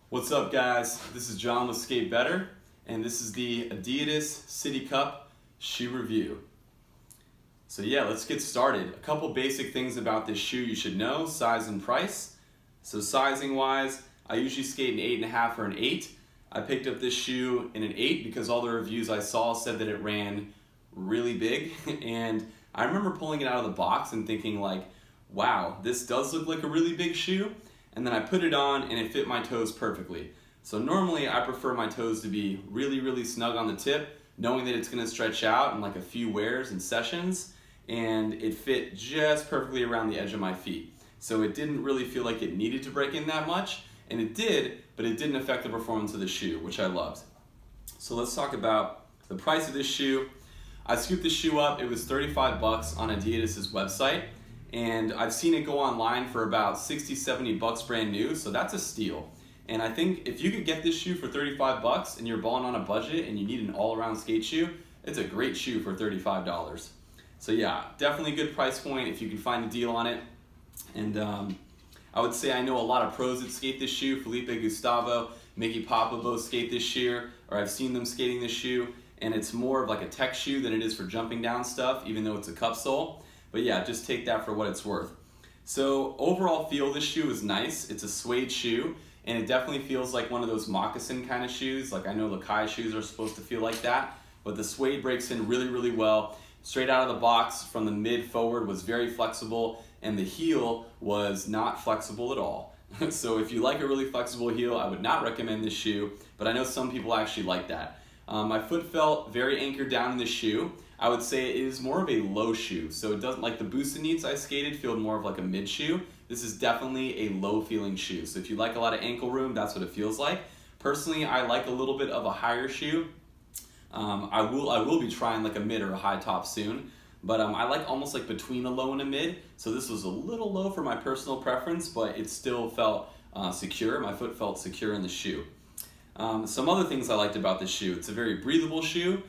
What's up, guys? This is John with Skate Better, and this is the Adidas City Cup shoe review. So yeah, let's get started. A couple basic things about this shoe you should know: size and price. So sizing wise, I usually skate an 8.5 or an 8. I picked up this shoe in an 8 because all the reviews I saw said that it ran really big, and I remember pulling it out of the box and thinking like, wow, this does look like a really big shoe. And then I put it on and it fit my toes perfectly. So normally I prefer my toes to be really snug on the tip, knowing that it's gonna stretch out in like a few wears and sessions, and it fit just perfectly around the edge of my feet. So it didn't really feel like it needed to break in that much, and it did, but it didn't affect the performance of the shoe, which I loved. So let's talk about the price of this shoe. I scooped the shoe up, it was 35 bucks on Adidas' website. And I've seen it go online for about $60-70 brand new, so that's a steal. And I think if you could get this shoe for 35 bucks and you're balling on a budget and you need an all-around skate shoe, it's a great shoe for $35. So yeah, definitely a good price point if you can find a deal on it. And I would say I know a lot of pros that skate this shoe. Felipe Gustavo, Mickey Papa both skate this shoe, or I've seen them skating this shoe, and it's more of like a tech shoe than it is for jumping down stuff, even though it's a cup sole. But yeah, just take that for what it's worth. So overall feel, this shoe is nice. It's a suede shoe, and it definitely feels like one of those moccasin kind of shoes. Like I know Lakai shoes are supposed to feel like that, but the suede breaks in really well. Straight out of the box from the mid forward was very flexible, and the heel was not flexible at all. So if you like a really flexible heel, I would not recommend this shoe, but I know some people actually like that. My foot felt very anchored down in the shoe. I would say it is more of a low shoe, so it doesn't, like the Boostinites I skated feel more of like a mid shoe. This is definitely a low feeling shoe, so if you like a lot of ankle room, that's what it feels like. Personally, I like a little bit of a higher shoe. I will be trying like a mid or a high top soon, but I like almost like between a low and a mid, so this was a little low for my personal preference, but it still felt secure. My foot felt secure in the shoe. Some other things I liked about this shoe: it's a very breathable shoe.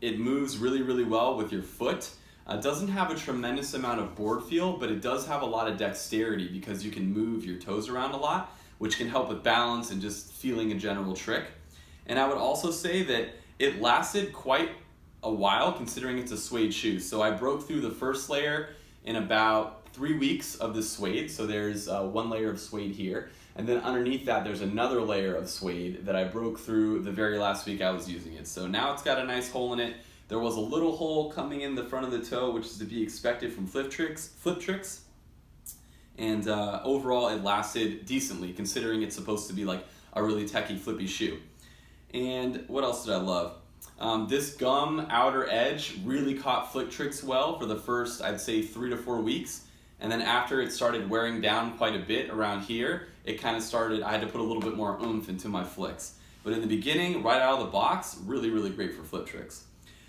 It moves really well with your foot. It doesn't have a tremendous amount of board feel, but it does have a lot of dexterity because you can move your toes around a lot, which can help with balance and just feeling a general trick. And I would also say that it lasted quite a while considering it's a suede shoe. So I broke through the first layer in about 3 weeks of the suede. So there's one layer of suede here. And then underneath that, there's another layer of suede that I broke through the very last week I was using it. So now it's got a nice hole in it. There was a little hole coming in the front of the toe, which is to be expected from flip tricks. And overall, it lasted decently, considering it's supposed to be like a really techy, flippy shoe. And what else did I love? This gum outer edge really caught flick tricks well for the first, I'd say, 3 to 4 weeks. And then after it started wearing down quite a bit around here, it kind of started, I had to put a little bit more oomph into my flicks. But in the beginning, right out of the box, really great for flip tricks.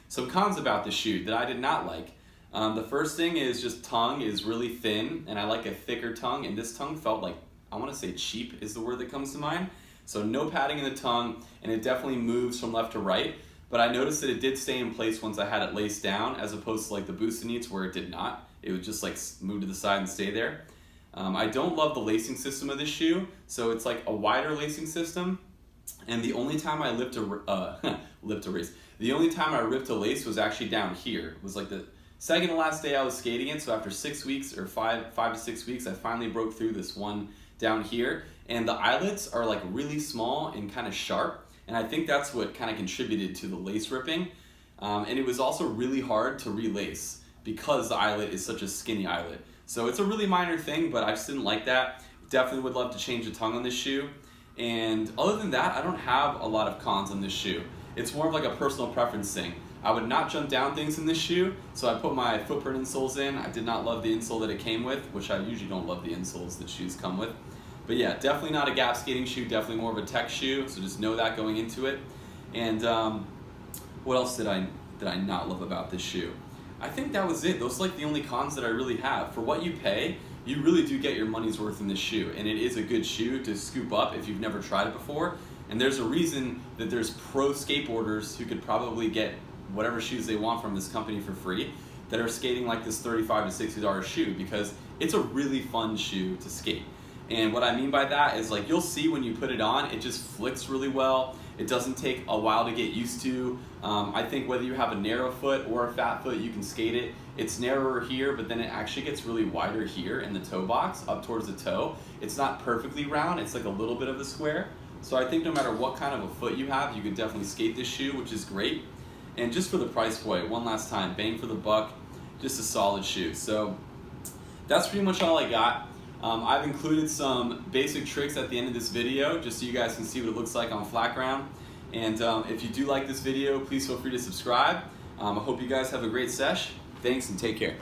Some cons about the shoe that I did not like. The first thing is just tongue is really thin, and I like a thicker tongue, and this tongue felt like, I want to say cheap is the word that comes to mind. So no padding in the tongue, and it definitely moves from left to right. But I noticed that it did stay in place once I had it laced down, as opposed to like the Boostinites where it did not. It would just like move to the side and stay there. I don't love the lacing system of this shoe. So it's like a wider lacing system. And the only time I the only time I ripped a lace was actually down here. It was like the second to last day I was skating it. So after 6 weeks or five to 6 weeks, I finally broke through this one down here. And the eyelets are like really small and kind of sharp. And I think that's what kind of contributed to the lace ripping. And it was also really hard to relace because the eyelet is such a skinny eyelet. So it's a really minor thing, but I just didn't like that. Definitely would love to change the tongue on this shoe. And other than that, I don't have a lot of cons on this shoe. It's more of like a personal preference thing. I would not jump down things in this shoe, so I put my footprint insoles in. I did not love the insole that it came with, which I usually don't love the insoles that shoes come with. But yeah, definitely not a gap skating shoe, definitely more of a tech shoe, so just know that going into it. And what else did I not love about this shoe? I think that was it. Those are like the only cons that I really have. For what you pay, you really do get your money's worth in this shoe, and it is a good shoe to scoop up if you've never tried it before. And there's a reason that there's pro skateboarders who could probably get whatever shoes they want from this company for free that are skating like this $35 to $60 shoe, because it's a really fun shoe to skate. And what I mean by that is, like, you'll see when you put it on, it just flicks really well. It doesn't take a while to get used to. I think whether you have a narrow foot or a fat foot, you can skate it. It's narrower here, but then it actually gets really wider here in the toe box, up towards the toe. It's not perfectly round, it's like a little bit of a square. So I think no matter what kind of a foot you have, you could definitely skate this shoe, which is great. And just for the price point, one last time, bang for the buck, just a solid shoe. So that's pretty much all I got. I've included some basic tricks at the end of this video, just so you guys can see what it looks like on flat ground. And if you do like this video, please feel free to subscribe. I hope you guys have a great sesh. Thanks and take care.